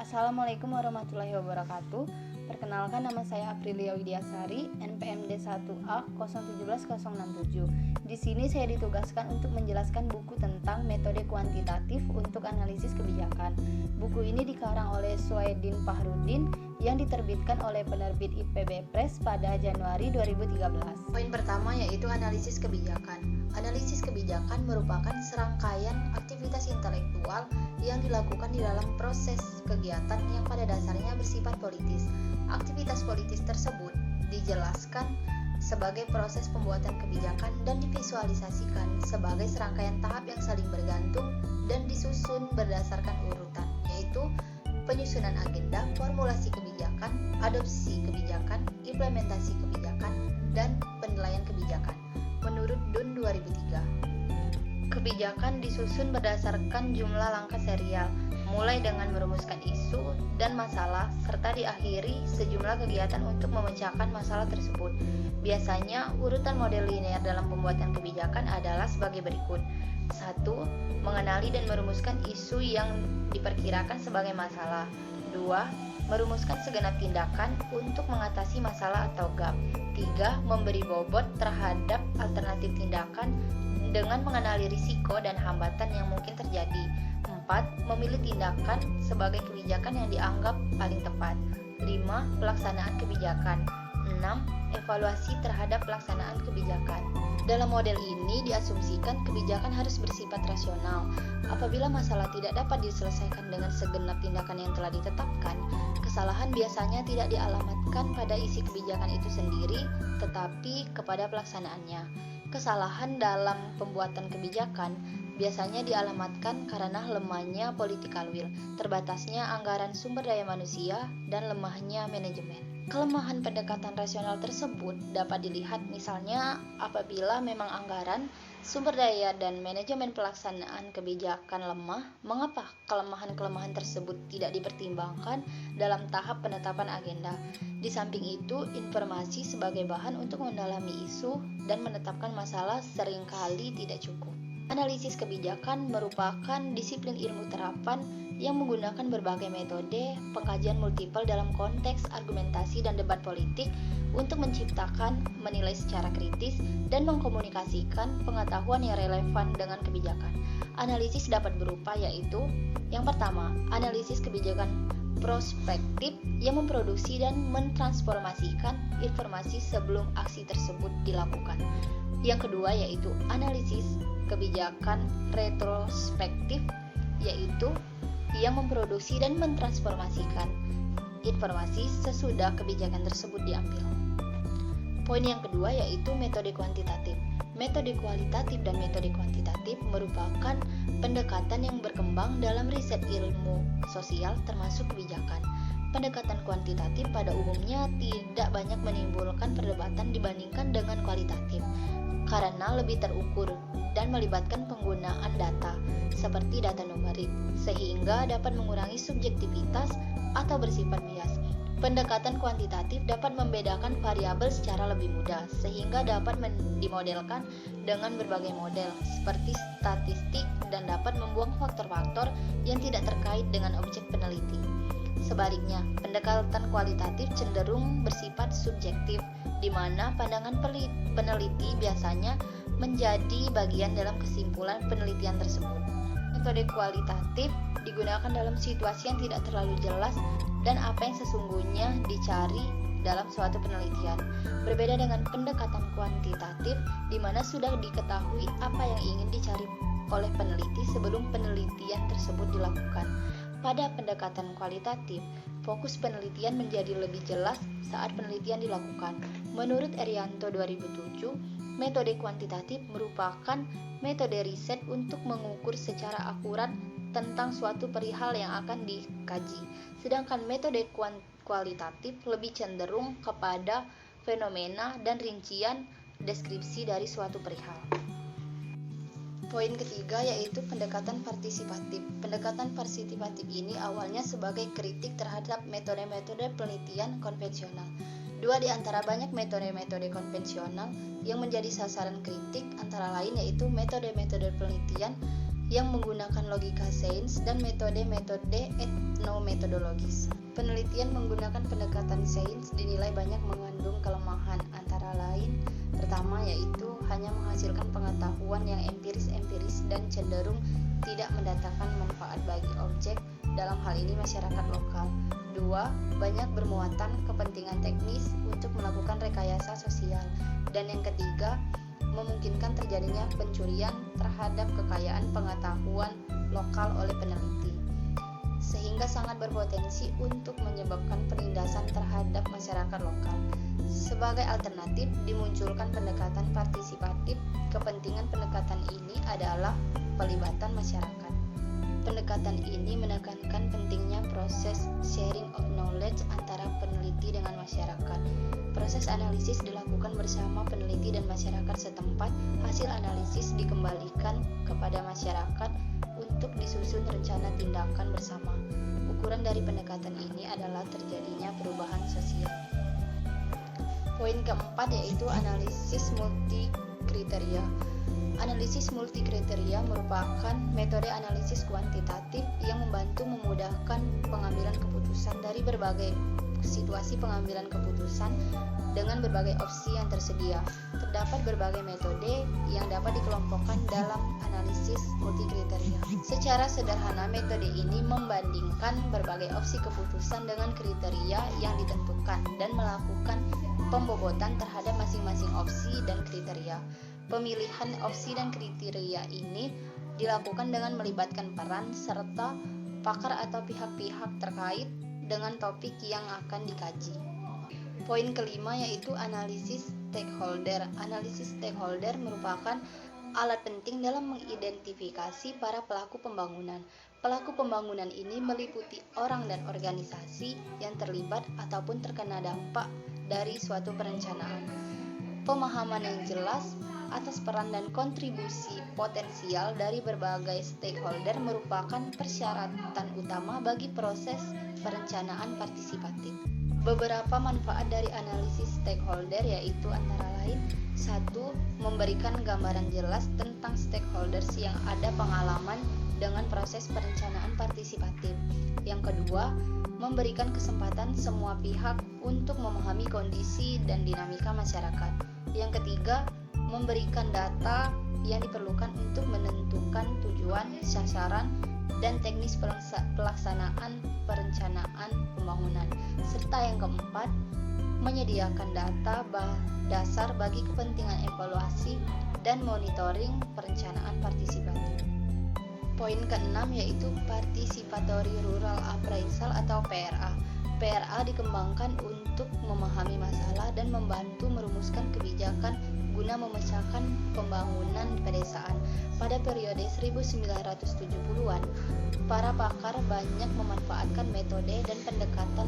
Assalamualaikum warahmatullahi wabarakatuh. Perkenalkan, nama saya Aprilia Widiasari, NPM D1A 017067. Di sini saya ditugaskan untuk menjelaskan buku tentang metode kuantitatif untuk analisis kebijakan. Buku ini dikarang oleh Suhaidin Fahrudin yang diterbitkan oleh penerbit IPB Press pada Januari 2013. Poin pertama yaitu analisis kebijakan. Analisis kebijakan merupakan serangkaian aktivitas intelektual yang dilakukan di dalam proses kegiatan yang pada dasarnya bersifat politis. Aktivitas politis tersebut dijelaskan sebagai proses pembuatan kebijakan dan divisualisasikan sebagai serangkaian tahap yang saling bergantung dan disusun berdasarkan urutan, yaitu penyusunan agenda, formulasi kebijakan, adopsi kebijakan, implementasi kebijakan, dan penilaian kebijakan. Menurut Dunn 2003, kebijakan disusun berdasarkan jumlah langkah serial, mulai dengan merumuskan isu dan masalah, serta diakhiri sejumlah kegiatan untuk memecahkan masalah tersebut. Biasanya, urutan model linear dalam pembuatan kebijakan adalah sebagai berikut. 1. Mengenali dan merumuskan isu yang diperkirakan sebagai masalah. 2. Merumuskan segenap tindakan untuk mengatasi masalah atau gap. 3. Memberi bobot terhadap alternatif tindakan dengan mengenali risiko dan hambatan yang mungkin terjadi. 4. Memilih tindakan sebagai kebijakan yang dianggap paling tepat. 5. Pelaksanaan kebijakan. 6. Evaluasi terhadap pelaksanaan kebijakan. Dalam model ini diasumsikan kebijakan harus bersifat rasional. Apabila masalah tidak dapat diselesaikan dengan segenap tindakan yang telah ditetapkan, kesalahan biasanya tidak dialamatkan pada isi kebijakan itu sendiri, tetapi kepada pelaksanaannya. Kesalahan dalam pembuatan kebijakan biasanya dialamatkan karena lemahnya political will, terbatasnya anggaran sumber daya manusia, dan lemahnya manajemen. Kelemahan pendekatan rasional tersebut dapat dilihat misalnya apabila memang anggaran, sumber daya, dan manajemen pelaksanaan kebijakan lemah. Mengapa kelemahan-kelemahan tersebut tidak dipertimbangkan dalam tahap penetapan agenda? Di samping itu, informasi sebagai bahan untuk mendalami isu dan menetapkan masalah seringkali tidak cukup. Analisis kebijakan merupakan disiplin ilmu terapan yang menggunakan berbagai metode pengkajian multiple dalam konteks argumentasi dan debat politik untuk menciptakan, menilai secara kritis, dan mengkomunikasikan pengetahuan yang relevan dengan kebijakan. Analisis dapat berupa yaitu: yang pertama, analisis kebijakan prospektif yang memproduksi dan mentransformasikan informasi sebelum aksi tersebut dilakukan. Yang kedua yaitu analisis kebijakan retrospektif, yaitu yang memproduksi dan mentransformasikan informasi sesudah kebijakan tersebut diambil. Poin yang kedua yaitu metode kuantitatif. Metode kualitatif dan metode kuantitatif merupakan pendekatan yang berkembang dalam riset ilmu sosial termasuk kebijakan. Pendekatan kuantitatif pada umumnya tidak banyak menimbulkan perdebatan dibandingkan dengan kualitatif, karena lebih terukur dan melibatkan penggunaan data seperti data numerik, sehingga dapat mengurangi subjektivitas atau bersifat bias. Pendekatan kuantitatif dapat membedakan variabel secara lebih mudah, sehingga dapat dimodelkan dengan berbagai model seperti statistik dan dapat membuang faktor-faktor yang tidak terkait dengan objek peneliti. Sebaliknya, pendekatan kualitatif cenderung bersifat subjektif, di mana pandangan peneliti biasanya menjadi bagian dalam kesimpulan penelitian tersebut. Metode kualitatif digunakan dalam situasi yang tidak terlalu jelas dan apa yang sesungguhnya dicari dalam suatu penelitian. Berbeda dengan pendekatan kuantitatif, di mana sudah diketahui apa yang ingin dicari oleh peneliti sebelum penelitian tersebut dilakukan. Pada pendekatan kualitatif, fokus penelitian menjadi lebih jelas saat penelitian dilakukan. Menurut Erianto 2007, metode kuantitatif merupakan metode riset untuk mengukur secara akurat tentang suatu perihal yang akan dikaji. Sedangkan metode kualitatif lebih cenderung kepada fenomena dan rincian deskripsi dari suatu perihal. Poin ketiga yaitu pendekatan partisipatif. Pendekatan partisipatif ini awalnya sebagai kritik terhadap metode-metode penelitian konvensional. Dua di antara banyak metode-metode konvensional yang menjadi sasaran kritik antara lain yaitu metode-metode penelitian yang menggunakan logika sains dan metode-metode etnometodologis. Penelitian menggunakan pendekatan sains dinilai banyak mengandung kelemahan, antara lain pertama yaitu hanya menghasilkan pengetahuan yang empiris dan cenderung tidak mendatangkan manfaat bagi objek, dalam hal ini masyarakat lokal. 2. Banyak bermuatan kepentingan teknis untuk melakukan rekayasa sosial. Dan yang ketiga, memungkinkan terjadinya pencurian terhadap kekayaan pengetahuan lokal oleh peneliti, sehingga sangat berpotensi untuk menyebabkan penindasan terhadap masyarakat lokal. Sebagai alternatif, dimunculkan pendekatan partisipatif. Kepentingan pendekatan ini adalah pelibatan masyarakat. Pendekatan ini menekankan pentingnya proses sharing of knowledge antara peneliti dengan masyarakat. Proses analisis dilakukan bersama peneliti dan masyarakat setempat. Hasil analisis dikembalikan kepada masyarakat untuk disusun rencana tindakan bersama. Ukuran dari pendekatan ini adalah terjadinya perubahan sosial. Poin keempat yaitu analisis multikriteria. Analisis multikriteria merupakan metode analisis kuantitatif yang membantu memudahkan pengambilan keputusan dari berbagai situasi pengambilan keputusan dengan berbagai opsi yang tersedia. Terdapat berbagai metode yang dapat dikelompokkan dalam analisis multikriteria. Secara sederhana, metode ini membandingkan berbagai opsi keputusan dengan kriteria yang ditentukan dan melakukan pembobotan terhadap masing-masing opsi dan kriteria. Pemilihan opsi dan kriteria ini dilakukan dengan melibatkan peran serta pakar atau pihak-pihak terkait dengan topik yang akan dikaji. Poin kelima yaitu analisis stakeholder. Analisis stakeholder merupakan alat penting dalam mengidentifikasi para pelaku pembangunan. Pelaku pembangunan ini meliputi orang dan organisasi yang terlibat ataupun terkena dampak dari suatu perencanaan. Pemahaman yang jelas atas peran dan kontribusi potensial dari berbagai stakeholder merupakan persyaratan utama bagi proses perencanaan partisipatif. Beberapa manfaat dari analisis stakeholder yaitu antara lain 1. Memberikan gambaran jelas tentang stakeholders yang ada pengalaman dengan proses perencanaan partisipatif. Yang kedua, memberikan kesempatan semua pihak untuk memahami kondisi dan dinamika masyarakat. Yang ketiga, memberikan data yang diperlukan untuk menentukan tujuan, sasaran, dan teknis pelaksanaan perencanaan pembangunan. Serta yang keempat, menyediakan data dasar bagi kepentingan evaluasi dan monitoring perencanaan partisipatif. Poin keenam yaitu Participatory Rural Appraisal atau PRA. PRA dikembangkan untuk memahami masalah dan membantu merumuskan kebijakan guna memecahkan pembangunan pedesaan. Pada periode 1970-an, para pakar banyak memanfaatkan metode dan pendekatan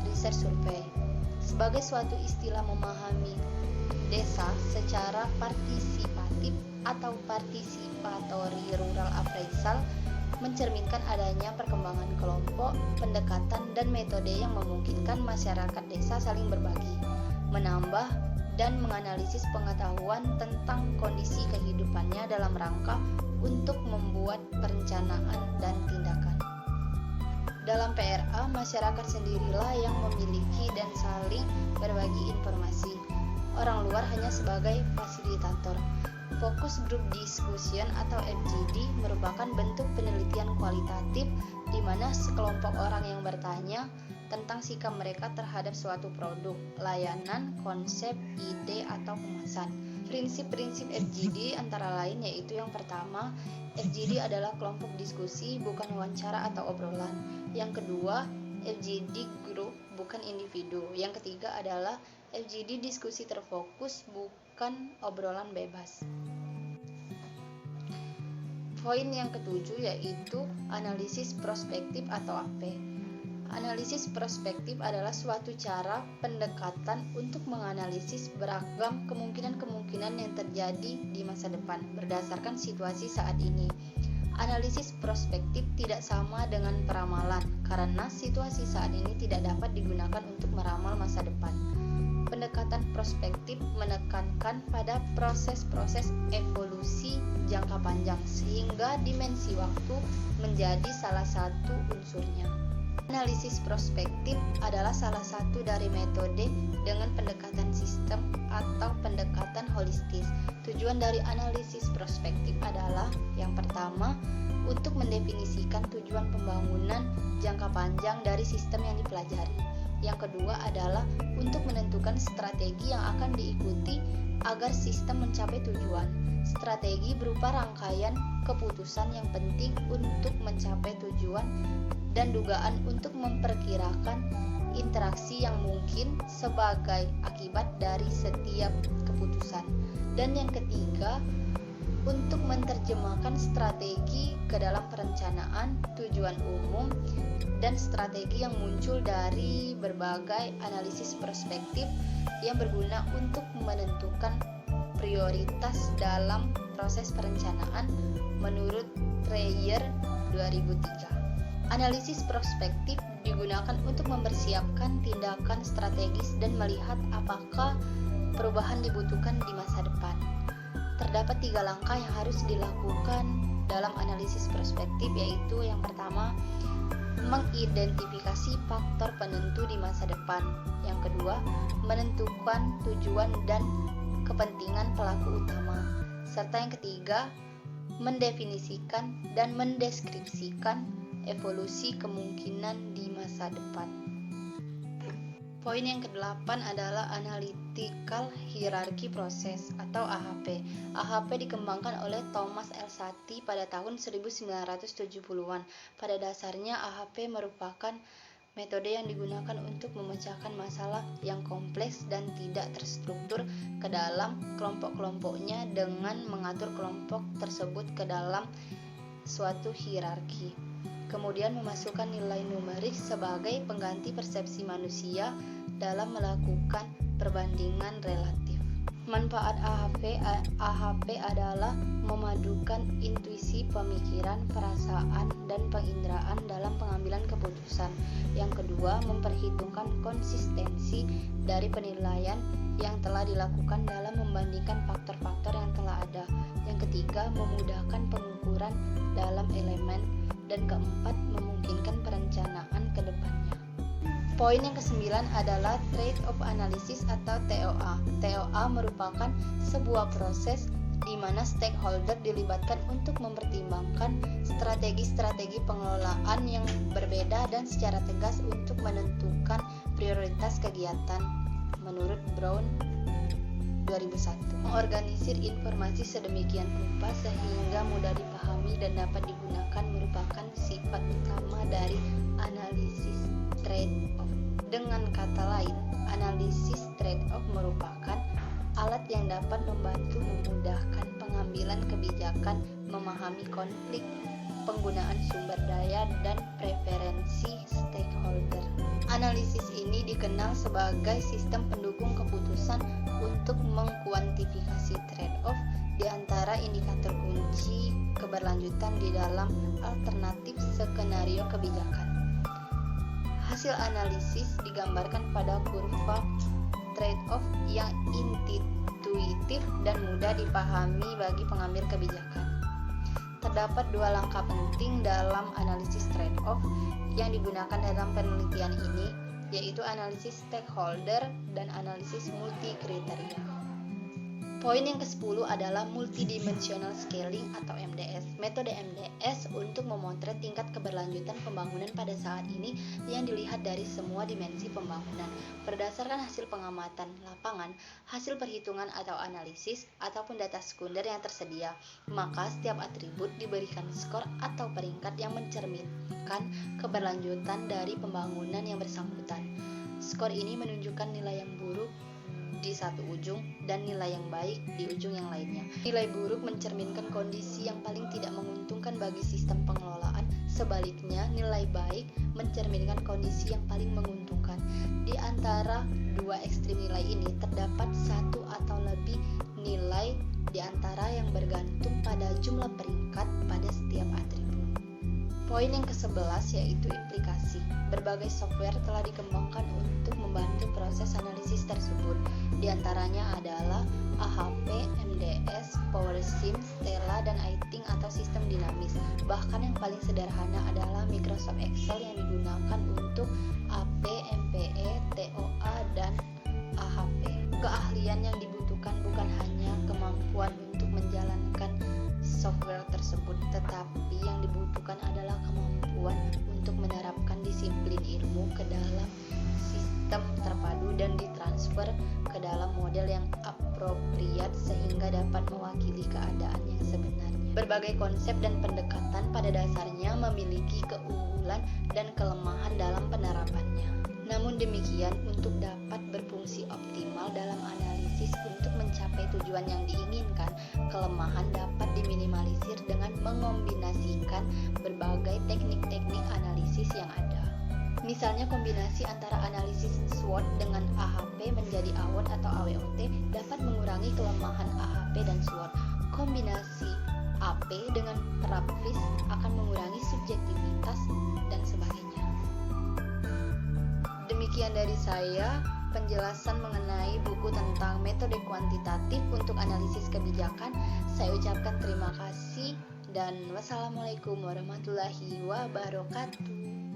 riset survei sebagai suatu istilah memahami desa secara partisipatif atau participatory rural appraisal mencerminkan adanya perkembangan kelompok, pendekatan, dan metode yang memungkinkan masyarakat desa saling berbagi, menambah, dan menganalisis pengetahuan tentang kondisi kehidupannya dalam rangka untuk membuat perencanaan dan tindakan. Dalam PRA, masyarakat sendirilah yang memiliki dan saling berbagi informasi. Orang luar hanya sebagai fasilitator. Focus Group Discussion atau FGD merupakan bentuk penelitian kualitatif di mana sekelompok orang yang bertanya tentang sikap mereka terhadap suatu produk, layanan, konsep, ide, atau kemasan. Prinsip-prinsip FGD antara lain yaitu yang pertama, FGD adalah kelompok diskusi bukan wawancara atau obrolan. Yang kedua, FGD group bukan individu. Yang ketiga adalah FGD diskusi terfokus bukan obrolan bebas. Poin yang ketujuh yaitu analisis prospektif atau AP. Analisis prospektif adalah suatu cara pendekatan untuk menganalisis beragam kemungkinan-kemungkinan yang terjadi di masa depan berdasarkan situasi saat ini. Analisis prospektif tidak sama dengan peramalan karena situasi saat ini tidak dapat digunakan untuk meramal masa depan. Pendekatan prospektif menekankan pada proses-proses evolusi jangka panjang sehingga dimensi waktu menjadi salah satu unsurnya. Analisis prospektif adalah salah satu dari metode dengan pendekatan sistem atau pendekatan holistis. Tujuan dari analisis prospektif adalah yang pertama, untuk mendefinisikan tujuan pembangunan jangka panjang dari sistem yang dipelajari. Yang kedua adalah untuk menentukan strategi yang akan diikuti agar sistem mencapai tujuan. Strategi berupa rangkaian keputusan yang penting untuk mencapai tujuan dan dugaan untuk memperkirakan interaksi yang mungkin sebagai akibat dari setiap keputusan. Dan yang ketiga, untuk menerjemahkan strategi ke dalam perencanaan, tujuan umum, dan strategi yang muncul dari berbagai analisis perspektif yang berguna untuk menentukan prioritas dalam proses perencanaan menurut Dreyer 2003. Analisis prospektif digunakan untuk mempersiapkan tindakan strategis dan melihat apakah perubahan dibutuhkan di masa depan. Terdapat 3 langkah yang harus dilakukan dalam analisis prospektif, yaitu yang pertama, mengidentifikasi faktor penentu di masa depan. Yang kedua, menentukan tujuan dan kepentingan pelaku utama. Serta yang ketiga, mendefinisikan dan mendeskripsikan evolusi kemungkinan di masa depan. Poin yang ke-8 adalah Analytical Hierarchy Process atau AHP. AHP dikembangkan oleh Thomas L. Satie pada tahun 1970-an. Pada dasarnya AHP merupakan metode yang digunakan untuk memecahkan masalah yang kompleks dan tidak terstruktur ke dalam kelompok-kelompoknya dengan mengatur kelompok tersebut ke dalam suatu hierarki. Kemudian memasukkan nilai numerik sebagai pengganti persepsi manusia dalam melakukan perbandingan relatif. Manfaat AHP adalah memadukan intuisi, pemikiran, perasaan, dan penginderaan dalam pengambilan keputusan. Yang kedua, memperhitungkan konsistensi dari penilaian yang telah dilakukan dalam membandingkan faktor-faktor yang telah ada. Yang ketiga, memudahkan pengukuran dalam elemen. Dan keempat, memungkinkan perencanaan ke depannya. Poin yang ke-9 adalah Trade-off Analysis atau TOA. TOA merupakan sebuah proses di mana stakeholder dilibatkan untuk mempertimbangkan strategi-strategi pengelolaan yang berbeda dan secara tegas untuk menentukan prioritas kegiatan menurut Brown 2001. Mengorganisir informasi sedemikian rupa sehingga mudah dipahami dan dapat digunakan merupakan sifat utama dari analisis trade-off. Dengan kata lain, analisis trade-off merupakan alat yang dapat membantu memudahkan pengambilan kebijakan, memahami konflik, penggunaan sumber daya, dan preferensi stakeholder. Analisis ini dikenal sebagai sistem pendukung keputusan untuk mengkuantifikasi trade-off di antara indikator kunci keberlanjutan di dalam alternatif skenario kebijakan. Hasil analisis digambarkan pada kurva trade-off yang intuitif dan mudah dipahami bagi pengambil kebijakan. Terdapat 2 langkah penting dalam analisis trade-off yang digunakan dalam penelitian ini, yaitu analisis stakeholder dan analisis multi-kriteria. Poin yang ke-10 adalah Multidimensional Scaling atau MDS. Metode MDS untuk memotret tingkat keberlanjutan pembangunan pada saat ini yang dilihat dari semua dimensi pembangunan. Berdasarkan hasil pengamatan lapangan, hasil perhitungan atau analisis, ataupun data sekunder yang tersedia, maka setiap atribut diberikan skor atau peringkat yang mencerminkan keberlanjutan dari pembangunan yang bersangkutan. Skor ini menunjukkan nilai yang buruk di satu ujung dan nilai yang baik di ujung yang lainnya. Nilai buruk mencerminkan kondisi yang paling tidak menguntungkan bagi sistem pengelolaan. Sebaliknya, nilai baik mencerminkan kondisi yang paling menguntungkan. Di antara 2 ekstrim nilai ini terdapat 1 atau lebih nilai di antara yang bergantung pada jumlah peringkat pada setiap atribut. Poin yang ke-11 yaitu implikasi. Berbagai software telah dikembangkan untuk membantu proses analisis tersebut. Di antaranya adalah AHP, MDS, PowerSim, Stella, dan iThink atau sistem dinamis. Bahkan yang paling sederhana adalah Microsoft Excel yang digunakan untuk AP, MPE, TOA, dan AHP. Keahlian yang dibutuhkan bukan hanya kemampuan untuk menjalankan software tersebut, tetapi yang dibutuhkan adalah kemampuan untuk menerapkan disiplin ilmu ke dalam sistem terpadu dan ditransfer ke dalam model yang appropriate sehingga dapat mewakili keadaan yang sebenarnya. Berbagai konsep dan pendekatan pada dasarnya memiliki keunggulan dan kelemahan dalam penerapannya. Namun demikian, untuk dapat berfungsi optimal dalam analisis untuk mencapai tujuan yang diinginkan, kelemahan dapat diminimalisir dengan mengombinasikan berbagai teknik-teknik analisis yang ada. Misalnya kombinasi antara analisis SWOT dengan AHP menjadi AWOT atau AWOT dapat mengurangi kelemahan AHP dan SWOT. Kombinasi AP dengan terapis akan mengurangi subjektivitas dan sebagainya. Demikian dari saya penjelasan mengenai buku tentang metode kuantitatif untuk analisis kebijakan. Saya ucapkan terima kasih dan wassalamualaikum warahmatullahi wabarakatuh.